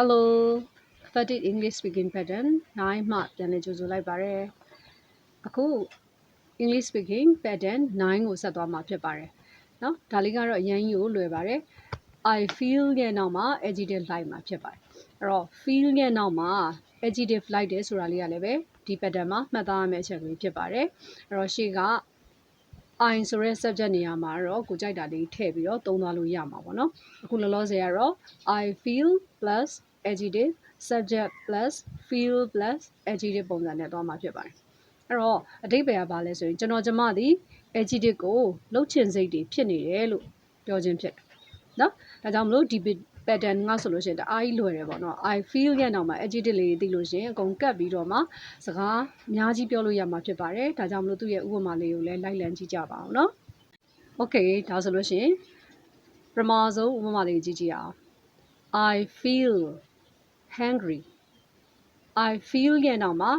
Hello, Pathetic English speaking pattern 9မှပြန်လည်ကြိုဆိုလိုက်ပါတယ်အခု English speaking pattern 9ကိုဆက်သွားမှာဖြစ်ပါတယ်เนาะဒါလေးကတော့အရင်ကြီးကိုလွယ်ပါတယ် I feel ရဲ့နောက်မှာ adjective လိုက်မှာဖြစ်ပါတယ်အဲ့တော့ feel ရဲ့နောက်မှာ adjective လိုက်တယ်ဆိုတာလေးကလည်းပဲဒီ pattern မှာမှတ်သားရမယ့်အချက်ကလေးဖြစ်ပါတယ်အဲ့တော့ရှေ့ကI ဆိုတဲ့ subject နေရာမှာတော့ကိုကြိုက်တာလေးထည့်ပြီးတော့သုံးသွားလို့ရမှာပေါ့နော်အခုလောလောဆယ်ကတော့ I feel plus adjective subject plus feel plus adjective ပုံစံနဲ့သွားမှာဖြစ်ပါတယ်အဲ့တော့အဓိပ္ပာယ်ကဘာလဲဆိုရင်ကျွန်တော်ကျမသည် adjective ကိုလှုပ်ချင်စိတ်တွေဖြစ်နေတယ်လို့ပြောခြင်းဖြစ်တယ်နော်ဒါကြောင့်မလို့ဒီ pattern ကဆိုလို့ရှိရင်တအားကြီးလွယ်တယ်ပေါ့နော် I feel ရဲ့နောက်မှာ adjective လေးတွေသိလို့ရှိရင်အကုန်ကတ်ပြီးတော့မှစကားအများကြီးပြောလို့ရမှာဖြစ်ပါတယ်ဒါကြောင့်မလို့သူ့ရဲ့ဥပမာလေးကိုလည်းလိုက်လံကြည့်ကြပါအောင်နော် Okay ဒါဆိုလို့ရှိရင်ပထမဆုံးဥပမာလေးကြည့်ကြည့်အောင် I feel hungry I feel ရဲ့နောက်မှာ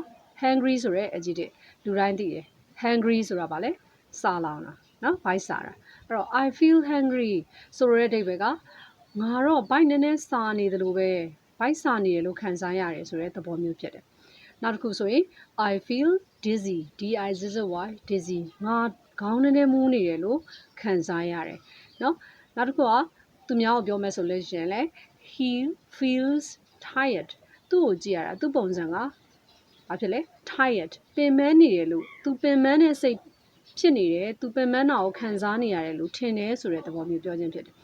hungry ဆိုတဲ့ adjective လူတိုင်းသိတယ် hungry ဆိုတာဗာလဲစာလောင်တာနော်ဘိုက်စာတာအဲ့တော့ I feel hungry ဆိုတဲ့အဓိပ္ပာယ်ကငါတော့ဘိုက်နည်းနည်းစာနေတယ်လို့ပဲဘိုက်စာနေတယ်လို့ခံစားရတယ်ဆိုတဲ့သဘောမျိုးဖြစ်တယ်နောက်တစ်ခုဆိုရင် I feel dizzy D-I-Z-Z-Y dizzy ငါခေါင်းနည်းနည်းမူးနေတယ်လို့ခံစားရတယ်နော်နောက်တစ်ခုကသူများကိုပြောမယ်ဆိုလို့ရှိရင်လေ he feels tired သူ့ကိုကြည့်ရတာသူ့ပုံစံကဘာဖြစ်လဲ tired ပင်ပန်းနေတယ်လို့သူပင်ပန်းတဲ့စိတ်ဖြစ်နေတယ်သူပင်ပန်းတာကိုခံစားနေရတယ်လို့ထင်တယ်ဆိုတဲ့သဘောမျိုးပြောခြင်းဖြစ်တယ်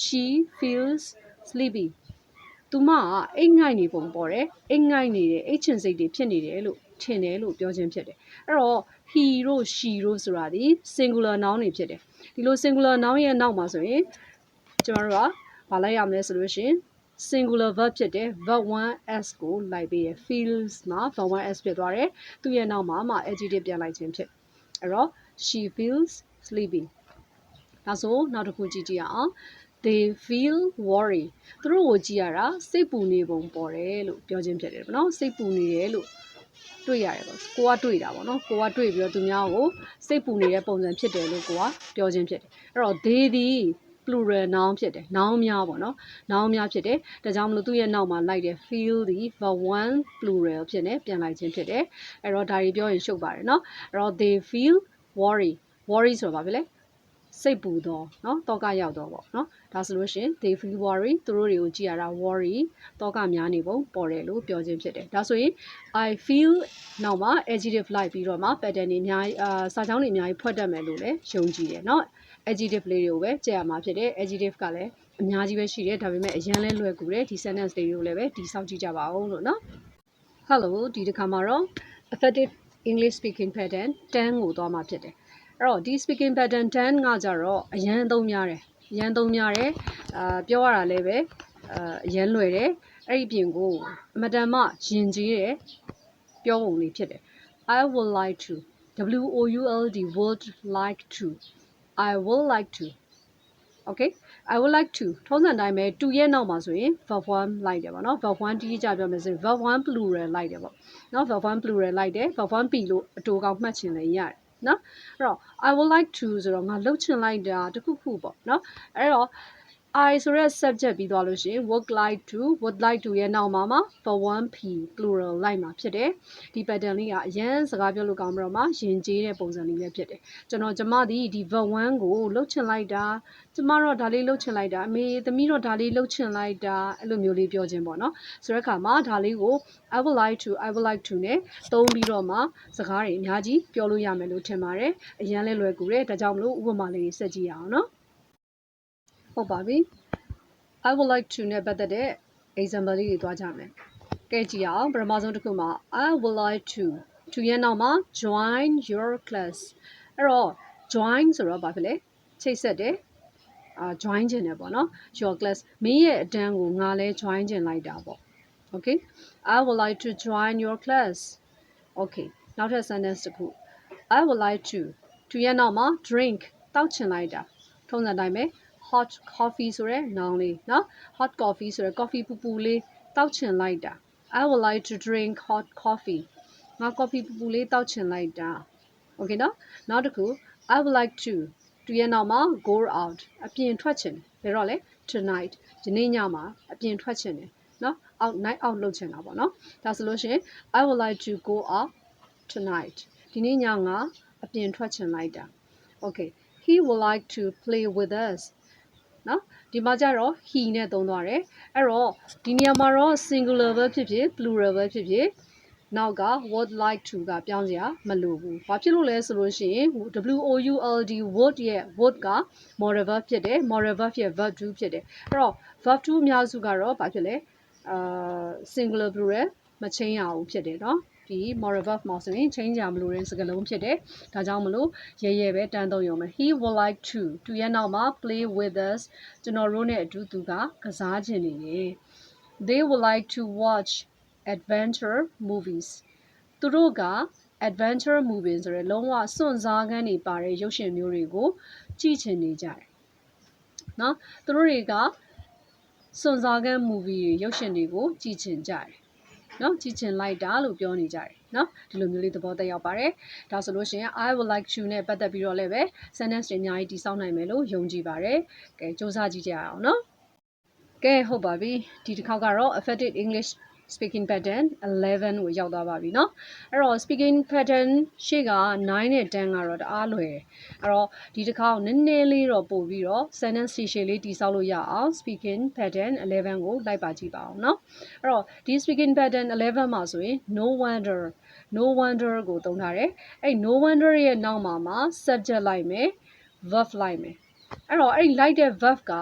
she feels sleepy သူမကအိတ်ငိုက်နေပုံပေါ်တယ်အိတ်ငိုက်နေတယ်အိတ်ချင်စိတ်တွေဖြစ်နေတယ်လို့ထင်တယ်လို့ပြောခြင်းဖြစ်တယ်အဲ့တော့ he တို့ she တို့ဆိုတာဒီ singular noun တွေဖြစ်တယ်ဒီလို singular noun ရဲ့နောက်မှာဆိုရင်ကျွန်တော်တို့ကဘာလိုက်ရမလဲဆိုလို့ရှိရင် singular verb ဖြစ်တယ် verb 1s ကိုလိုက်ပေးရ feels မှာ verb 1s ဖြစ်သွားတယ်သူ့ရဲ့နောက်မှာမှ adjective ပြန်လိုက်ခြင်းဖြစ်အဲ့တော့ she feels sleepy ဒါဆိုနောက်တစ်ခုကြည့်ကြည့်အောင် they feel worry သူတို့ကိုကြည့်ရတာစိတ်ပူနေပုံပေါ်တယ်လို့ပြောခြင်းဖြစ်တယ်ပေါ့နော်စိတ်ပူနေတယ်လို့တွေ့ရတယ်ပေါ့ကိုကတွေ့တာပေါ့နော်ကိုကတွေ့ပြီးတော့သူများကိုစိတ်ပူနေတဲ့ပုံစံဖြစ်တယ်လို့ကိုကပြောခြင်းဖြစ်တယ်အဲ့တော့ they ဒီ plural noun ဖြစ်တယ် noun များပေါ့နော် noun များဖြစ်တယ်ဒါကြောင့်မလို့သူ့ရဲ့နောက်မှာလိုက်တဲ့ feel ဒီ verb 1 plural ဖြစ်နေပြန်လိုက်ခြင်းဖြစ်တယ်အဲ့တော့ဒါတွေပြောရင်ရှုပ်ပါတယ်နော်အဲ့တော့ they feel worry ဆိုတာဘာဖြစ်လဲစိတ်ပူတော့เนาะတောကရောက်တော့ပေါ့เนาะဒါဆိုလို့ရှိရင် they feel worry သူတို့တွေကိုကြည့်ရတာ worry တောကများနေပုံပေါ်တယ်လို့ပြောခြင်းဖြစ်တယ်ဒါဆိုရင် I feel နောက်မှာ adjective လိုက်ပြီးတော့မှ pattern တွေအများကြီးစာကြောင်းတွေအများကြီးဖွက်တတ်မယ်လို့လည်းယုံကြည်တယ်เนาะ adjective လေးတွေကိုပဲကြည့်ရမှာဖြစ်တယ် adjective ကလည်းအများကြီးပဲရှိတယ်ဒါပေမဲ့အရင်လဲလွယ်ကူတယ်ဒီ sentence တွေကိုလည်းပဲဒီစောင့်ကြည့်ကြပါဦးလို့เนาะ Hello ဒီတစ်ခါမှာတော့ effective English speaking pattern 10ကိုသွားမှာဖြစ်တယ်အဲ့တော့ဒီ speaking pattern 10ကကြတော့အရန်သုံးများတယ်ပြောရတာလည်းပဲအရန်လွယ်တယ်အဲ့ဒီပြင်ကိုအမတန်မှယဉ်ကျေးတယ်ပြောပုံလေးဖြစ်တယ် I would like to would like to I would like to okay I would like to ထုံးစံတိုင်းပဲ2ရဲ့နောက်မှာဆိုရင် verb 1လိုက်တယ်ပေါ့နော် verb 1တီးကြပြောမယ်ဆိုရင် verb 1 plural လိုက်တယ်ပေါ့နော် verb 1 plural လိုက်တယ် verb 1 p လို့အတူကောင်မှတ်ချင်လည်းရတယ်နော်အဲ့တော့ I would like to ဆိုတော့ငါလှုပ်ချင်လိုက်တာတခုခုပေါ့နော်အဲ့တော့ I ဆိုတဲ့ subject ပြီးသွားလို့ရှိရင် would like to ရဲ့နောက်မှာ verb 1 p plural လိုက်မှာဖြစ်တယ်ဒီ pattern လေးကအရင်စကားပြောလို့ကောင်းပြီးတော့မှယဉ်ကျေးတဲ့ပုံစံလေးလည်းဖြစ်တယ်ကျမဒီ verb 1ကိုလှုပ်ချင်လိုက်တာကျမတော့ဒါလေးလှုပ်ချင်လိုက်တာအမေသမီးတော့ဒါလေးလှုပ်ချင်လိုက်တာအဲ့လိုမျိုးလေးပြောခြင်းပေါ့နော်ဆိုတဲ့အခါမှာဒါလေးကို I would like to နဲ့သုံးပြီးတော့မှစကားတွေအများကြီးပြောလို့ရမယ်လို့ထင်ပါတယ်အရင်လဲလွယ်ကူတယ်ဒါကြောင့်မလို့ဥပမာလေးတွေဆက်ကြည့်ရအောင်နော်ဟုတ်ပါပြီ I would like to နဲ့ပတ်သက်တဲ့ example လေးတွေသွားကြမယ်ကဲကြည့်အောင်ပထမဆုံးတစ်ခုမှာ I would like to ရဲ့နောက်မှာ join your class အဲ့တော့ join ဆိုတော့ဘာဖြစ်လဲချိတ်ဆက်တယ်join ခြင်းတယ်ပေါ့နော် your class မင်းရဲ့အတန်းကိုငါလဲ join ခြင်းလိုက်တာပေါ့ okay I would like to join your class okay နောက်ထပ် sentence တစ်ခု I would like to ရဲ့နောက်မှာ drink တောက်ချင်လိုက်တာထုံးစံတိုင်းပဲ hot coffee ဆိုတဲ့ noun လေးနော် hot coffee ဆိုတဲ့ coffee ပူပူလေးတောက်ချင်လိုက်တာ I would like to drink hot coffee ငါ coffee ပူပူလေးတောက်ချင်လိုက်တာ okay နော်နောက်တစ်ခု I would like to ရဲ့နောက်မှာ go out အပြင်ထွက်ချင်တယ်ဘယ်တော့လဲ tonight ဒီနေ့ညမှာအပြင်ထွက်ချင်တယ် နော် out night out လုပ်ချင်တာပေါ့နော်ဒါဆိုလို့ရှိရင် I would like to go out tonight ဒီနေ့ညငါအပြင်ထွက်ချင်လိုက်တာ okay he would like to play with us နော်ဒီမှာကျတော့ he နဲ့သုံးသွားတယ်အဲ့တော့ဒီနေရာမှာတော့ singular ပဲဖြစ်ဖြစ် plural ပဲဖြစ်ဖြစ်နောက်က would like to ကပြောင်းစရာမလိုဘူး။ဘာဖြစ်လို့လဲဆိုလို့ရှိရင် WOULD would ရဲ့ would က modal verb ဖြစ်တယ် modal verb ရဲ့ verb 2ဖြစ်တယ်။အဲ့တော့ verb 2အများစုကတော့ဘာဖြစ်လဲsingular plural မချင်းရဘူးဖြစ်တယ်နော်။ဒီ modal verb မှာဆိုရင် change ကြမလို့တဲ့စကားလုံးဖြစ်တယ်။ဒါကြောင့်မလို့ရဲရဲပဲတန်းသုံးရုံပဲ he would like to သူရဲ့နောက်မှာ play with us ကျွန်တော်တို့နဲ့အတူသူကစားချင်နေတယ် they would like to watch adventure movies သူတို့က adventure movies ဆိုရယ်လုံးဝစွန့်စားခန်းတွေပါတဲ့ရုပ်ရှင်မျိုးတွေကိုကြည့်ချင်နေကြတယ်နော်သူတို့တွေကစွန့်စားခန်း movie တွေရုပ်ရှင်တွေကိုကြည့်ချင်ကြတယ်နော်ကြည့်ချင်လိုက်တာလို့ပြောနေကြတယ်နော်ဒီလိုမျိုးလေးသဘောတက်ရောက်ပါတယ်ဒါဆိုလို့ရှိရင် I would like to နဲ့ပတ်သက်ပြီးတော့လည်းပဲ sentence တွေအများကြီးတည်ဆောက်နိုင်မယ်လို့ယုံကြည်ပါတယ်ကဲစူးစမ်းကြည့်ကြရအောင်နော်ကဲဟုတ်ပါပြီဒီတစ်ခေါက်ကတော့ effective English speaking pattern 11ကိုရောက်သွားပါပြီเนาะအဲ့တော့ speaking pattern ရှေ့က9နဲ့10ကတော့တအားလွယ်အဲ့တော့ဒီတစ်ခေါက်နည်းနည်းလေးတော့ပို့ပြီးတော့ sentence ရှည်လေးတည်ဆောက်လို့ရအောင် speaking pattern 11ကိုလိုက်ပါကြည့်ပါအောင်เนาะအဲ့တော့ဒီ speaking pattern 11မှာဆိုရင် no wonder ကိုသုံးထားတယ်အဲ့ no wonder ရဲ့နောက်မှာ subject လိုက်မယ် verb လိုက်မယ်အဲ့တော့အဲ့လိုက်တဲ့ verb က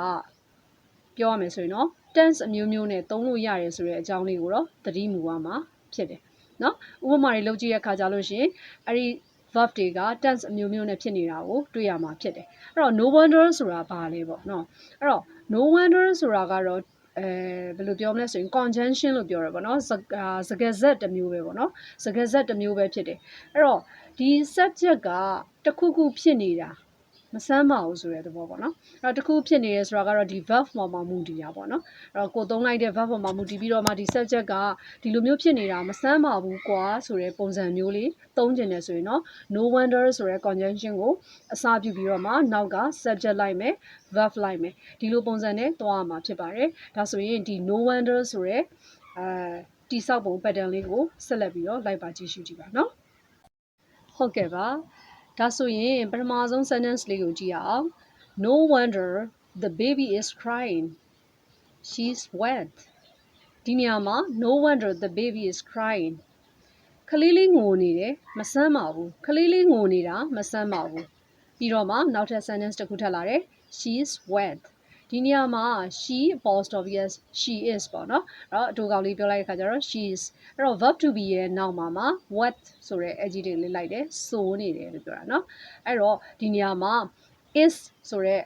ပြောရမယ်ဆိုရင်เนาะtense အမျိုးမျိုးနဲ့သုံးလို့ရတယ်ဆိုတဲ့အကြောင်းလေးကိုတော့သတိမူရမှာဖြစ်တယ်เนาะဥပမာတွေလုပ်ကြည့်ရခါကြလို့ရှိရင်အဲ့ဒီ verb တွေက tense အမျိုးမျိုးနဲ့ဖြစ်နေတာကိုတွေ့ရမှာဖြစ်တယ်အဲ့တော့ no wonder ဆိုတာဘာလဲပေါ့เนาะအဲ့တော့ no wonder ဆိုတာကတော့ဘယ်လိုပြောမလဲဆိုရင် conjunction လို့ပြောရပါတော့စကားဆက်တစ်မျိုးပဲပေါ့နော်စကားဆက်တစ်မျိုးပဲဖြစ်တယ်အဲ့တော့ဒီ subject ကတစ်ခုခုဖြစ်နေတာမဆမ်းပါဘူးဆိုတဲ့သဘောပေါ့နော်အဲ့တော့တစ်ခုဖြစ်နေရဲဆိုတာကတော့ဒီ verb ပေါ်မှာမူတည်တာပေါ့နော်အဲ့တော့ကိုသုံးလိုက်တဲ့ verb ပေါ်မှာမူတည်ပြီးတော့မှဒီ subject ကဒီလိုမျိုးဖြစ်နေတာမဆမ်းပါဘူးကွာဆိုတဲ့ပုံစံမျိုးလေးသုံးကျင်တယ်ဆိုရင်တော့ no wonder ဆိုတဲ့ conjunction ကိုအစပြုပြီးတော့မှနောက်က subject လိုက်မယ် verb လိုက်မယ်ဒီလိုပုံစံနဲ့သွားရမှာဖြစ်ပါတယ်ဒါဆိုရင်ဒီ no wonder ဆိုတဲ့တိဆောက်ပုံ pattern လေးကိုဆက်လက်ပြီးတော့လိုက်ပါကြည့်ရှုကြည့်ပါနော်ဟုတ်ကဲ့ပါဒါဆိုရင်ပထမဆုံး sentence လေးကိုကြည့်ရအောင် No wonder the baby is crying she's wet ဒီနေရာမှာ no wonder the baby is crying ကလေးလေးငိုနေတယ်မဆမ်းပါဘူးကလေးလေးငိုနေတာမဆမ်းပါဘူးပြီးတော့မှနောက်ထပ် sentence တစ်ခုထပ်လာတယ် she's wet ဒီနေရာမှာ she apostrophe s she is ပေါ့နော်အဲ့တော့အတူကောင်လေးပြောလိုက်တဲ့ခါကျတော့ she is အဲ့တော့ verb to be ရဲ့နောက်မှာ wet ဆိုတဲ့ adjective လေးလိုက်တယ်စိုးနေတယ်လို့ပြောတာနော်အဲ့တော့ဒီနေရာမှာ is ဆိုတဲ့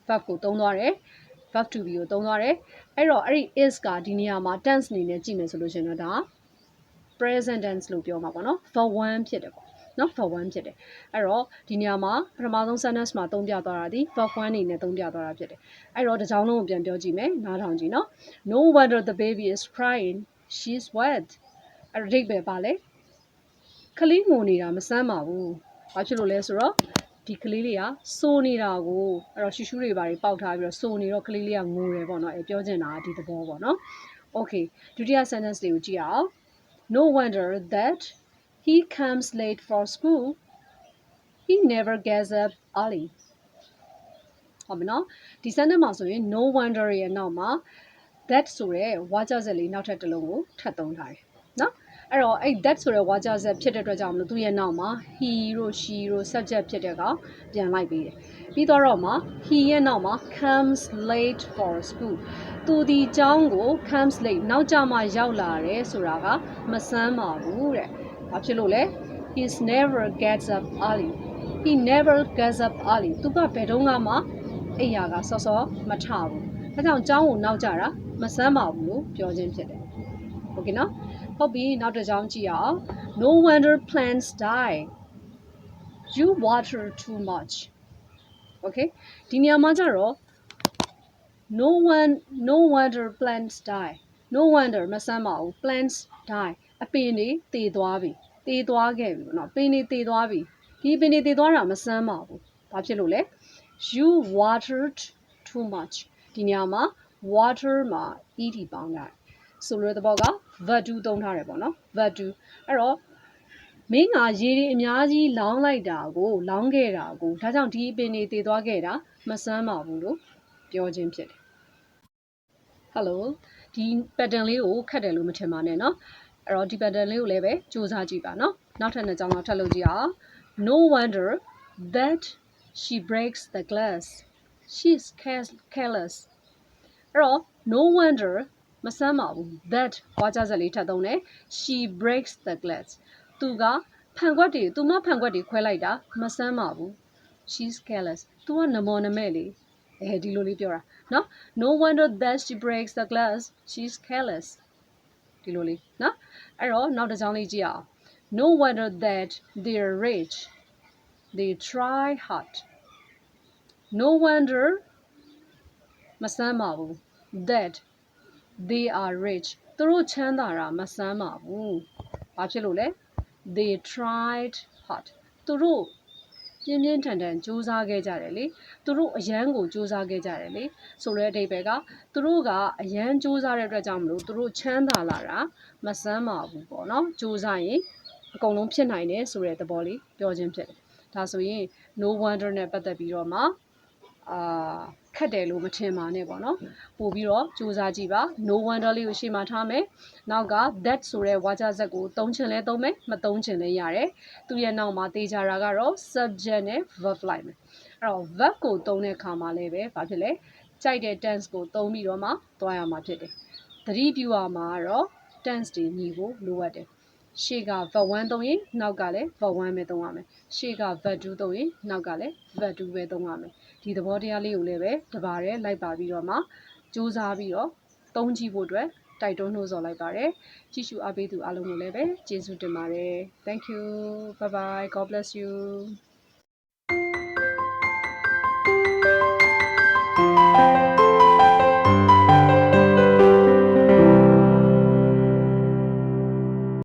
verb ကိုသုံးသွားတယ် verb to be ကိုသုံးသွားတယ်အဲ့တော့အဲ့ဒီ is ကဒီနေရာမှာ tense အနေနဲ့ကြည့်မယ်ဆိုလို့ရှိရင်တော့ဒါ present tense လို့ပြောမှာပေါ့နော် verb 1ဖြစ်တယ်ပေါ့နော် verb 1ဖြစ်တယ်အဲ့တော့ဒီနေရာမှာပထမဆုံး sentence မှာသုံးပြသွားတာဒီ verb 1အနေနဲ့သုံးပြသွားတာဖြစ်တယ်အဲ့တော့တစ်ကြောင်းလုံးကိုပြန်ပြောကြည့်မယ်နားထောင်ကြည့်နော် No wonder the baby is crying she's wet အဲ့တော့အဓိပ္ပာယ်ပါလေကလေးငိုနေတာမဆမ်းပါဘူးဘာဖြစ်လို့လဲဆိုတော့ဒီကလေးလေးကစိုးနေတာကိုအဲ့တော့ရှူရှူတွေပါတွေပေါက်ထားပြီးတော့စိုးနေတော့ကလေးလေးကငိုတယ်ပေါ့နော်အဲ့ပြောချင်တာဒီသဘောပေါ့နော် Okay ဒုတိယ sentence လေးကိုကြည့်အောင် No wonder that he comes late for school he never gets up early ဟုတ်ပြီနော်ဒီ sentence မှာဆိုရင် no wonder ရဲ့နောက်မှာ that ဆိုရဲဝါကြစက်လေးနောက်ထပ်တစ်လုံးကိုထပ်သုံးထားတယ်နော်အဲ့တော့အဲ့ that ဆိုရဲဝါကြစက်ဖြစ်တဲ့အတွက်ကြောင့်မလို့သူ့ရဲ့နောက်မှာ he တို့ she တို့ subject ဖြစ်တဲ့ကောင်ပြန်လိုက်ပေးတယ်ပြီးတော့မှ he ရဲ့နောက်မှာ comes late for school သူဒီကျောင်းကို comes late နောက်ကျမှရောက်လာတယ်ဆိုတာကမဆမ်းပါဘူးတဲ့ဘာဖြစ်လို့လဲ he never gets up early he never gets up early သူကဘယ်တော့မှအိယာကစောစောမထဘူးဒါကြောင့်ကျောင်းကိုနောက်ကျတာမဆမ်းပါဘူးလို့ပြောခြင်းဖြစ်တယ်โอเคနော်ဟုတ်ပြီနောက်တစ်ကြောင်းကြည့်အောင် No wonder plants die you water too much okay ဒီနေရာမှာကျတော့ no wonder plants die no wonder မဆမ်းပါဘူး plants die အပင်တွေသေသွားပြီသေသွားခဲ့ပြီပေါ့နော်အပင်တွေသေသွားပြီဒီအပင်တွေသေသွားတာမဆမ်းပါဘူးဘာဖြစ်လို့လဲ you watered too much ဒီနေရာမှာ water မှာ ed ပေါင်းတာ ဆိုလိုတဲ့ဘောက verb to သုံးထားတယ်ပေါ့နော် verb to အဲ့တော့မင်းကရေတွေအများကြီးလောင်းလိုက်တာကိုလောင်းခဲ့တာကိုဒါကြောင့်ဒီအပင်တွေတည်သွားခဲ့တာမဆန်းပါဘူးလို့ပြောခြင်းဖြစ်တယ် Hello ဒီ pattern လေးကိုခက်တယ်လို့မထင်ပါနဲ့เนาะအဲ့တော့ဒီ pattern လေးကိုလည်းပဲစူးစမ်းကြည့်ပါเนาะနောက်ထပ်နှစ်ကြောင်းလောက်ထပ်လုပ်ကြည့်အောင် No wonder that she breaks the glass she's careless အဲ့တော့ no wonder မဆန်းပါဘူး that ဝါကြစက်လေးထပ်သုံးတယ် she breaks the glass သူကဖန်ခွက်တွေခွဲလိုက်တာမဆန်းပါဘူး she's careless သူကနမောနမဲ့လေဒီလိုလေးပြောတာเนาะ no wonder that she breaks the glass she's careless ဒီလိုလေးเนาะအဲ့တော့နောက်တစ်ကြောင်းလေးကြည့်အောင် no wonder that they're rich they try hard no wonder မဆန်းပါဘူး that they are rich သူတို့ချမ်းသာတာမဆန်းပါဘူးဘာဖြစ်လို့လဲ they tried hard သူတို့ပြင်းပြင်းထန်ထန်စူးစမ်းခဲ့ကြတယ်လေသူတို့အရန်ကိုစူးစမ်းခဲ့ကြတယ်လေဆိုတဲ့အဓိပ္ပာယ်ကသူတို့ကအရန်စူးစမ်းတဲ့အတွက်ကြောင့်မလို့သူတို့ချမ်းသာလာတာမဆန်းပါဘူးပေါ့နော်စူးစမ်းရင်အကုန်လုံးဖြစ်နိုင်တယ်ဆိုတဲ့သဘောလေးပြောခြင်းဖြစ်တယ်ဒါဆိုရင် no wonder နဲ့ပတ်သက်ပြီးတော့မှခက်တယ်လို့မထင်ပါနဲ့ပေါ့နော်ပို့ပြီးတော့စူးစမ်းကြည့်ပါ no wonder လေးကိုရှေ့မှာထားမယ်နောက်က that ဆိုတဲ့ဝါကျစက်ကိုသုံးချင်လဲသုံးမယ်မသုံးချင်လဲရတယ်သူရဲ့နောက်မှာတေးကြတာကတော့ subject နဲ့ verb လိုက်မယ်အဲ့တော့ verb ကိုသုံးတဲ့အခါမှာလည်းပဲဘာဖြစ်လဲကြိုက်တဲ့ tense ကိုသုံးပြီးတော့မှသွားရမှာဖြစ်တယ်သတိပြုရမှာကတော့ tense တွေညီဖို့လိုအပ်တယ်ရှေ့က verb 1သုံးရင်နောက်ကလည်း verb 1ပဲသုံးရမယ်ရှေ့က verb 2သုံးရင်နောက်ကလည်း verb 2ပဲသုံးရမယ်ဒီသဘောတရားလေးကိုလည်းပဲတပါးရဲလိုက်ပါပြီးတော့မှစူးစမ်းပြီးတော့သုံးကြည့်ဖို့အတွက်တိုက်တွန်းနှိုးဆော်လိုက်ပါတယ်ကြည့်ရှုအားပေးသူအားလုံးကိုလည်းပဲကျေးဇူးတင်ပါတယ် Thank you bye bye God bless you